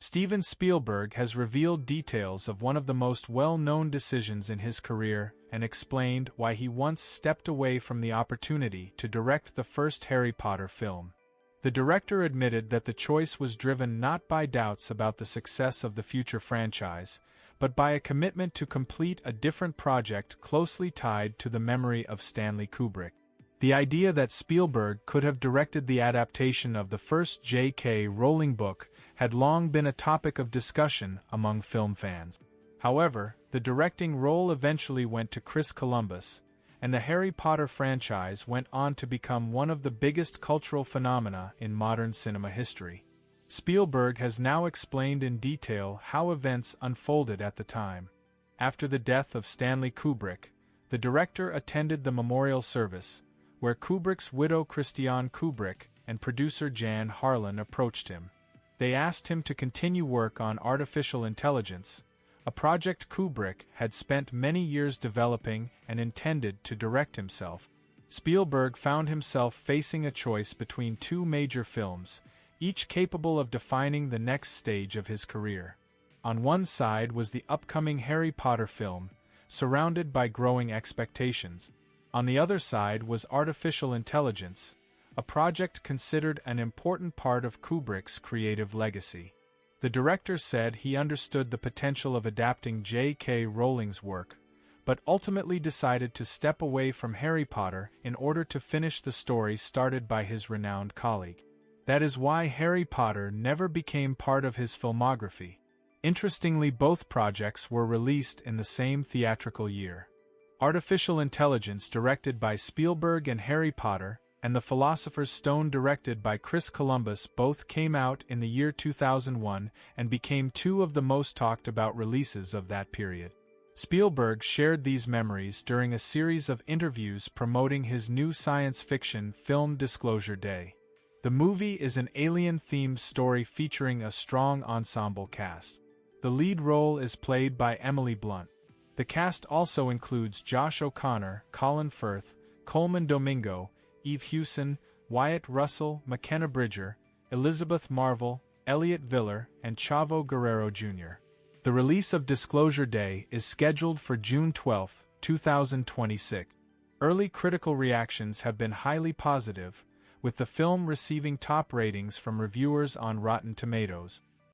Steven Spielberg has revealed details of one of the most well-known decisions in his career and explained why he once stepped away from the opportunity to direct the first Harry Potter film. The director admitted that the choice was driven not by doubts about the success of the future franchise, but by a commitment to complete a different project closely tied to the memory of Stanley Kubrick. The idea that Spielberg could have directed the adaptation of the first J.K. Rowling book had long been a topic of discussion among film fans. However, the directing role eventually went to Chris Columbus, and the Harry Potter franchise went on to become one of the biggest cultural phenomena in modern cinema history. Spielberg has now explained in detail how events unfolded at the time. After the death of Stanley Kubrick, the director attended the memorial service, where Kubrick's widow Christiane Kubrick and producer Jan Harlan approached him. They asked him to continue work on artificial intelligence, a project Kubrick had spent many years developing and intended to direct himself. Spielberg found himself facing a choice between two major films, each capable of defining the next stage of his career. On one side was the upcoming Harry Potter film, surrounded by growing expectations. On the other side was artificial intelligence, a project considered an important part of Kubrick's creative legacy. The director said he understood the potential of adapting J.K. Rowling's work, but ultimately decided to step away from Harry Potter in order to finish the story started by his renowned colleague. That is why Harry Potter never became part of his filmography. Interestingly, both projects were released in the same theatrical year. Artificial Intelligence, directed by Spielberg, and Harry Potter and the Philosopher's Stone, directed by Chris Columbus, both came out in the year 2001 and became two of the most talked about releases of that period. Spielberg shared these memories during a series of interviews promoting his new science fiction film Disclosure Day. The movie is an alien-themed story featuring a strong ensemble cast. The lead role is played by Emily Blunt. The cast also includes Josh O'Connor, Colin Firth, Coleman Domingo, Eve Hewson, Wyatt Russell, McKenna Bridger, Elizabeth Marvel, Elliot Viller, and Chavo Guerrero Jr. The release of Disclosure Day is scheduled for June 12, 2026. Early critical reactions have been highly positive, with the film receiving top ratings from reviewers on Rotten Tomatoes.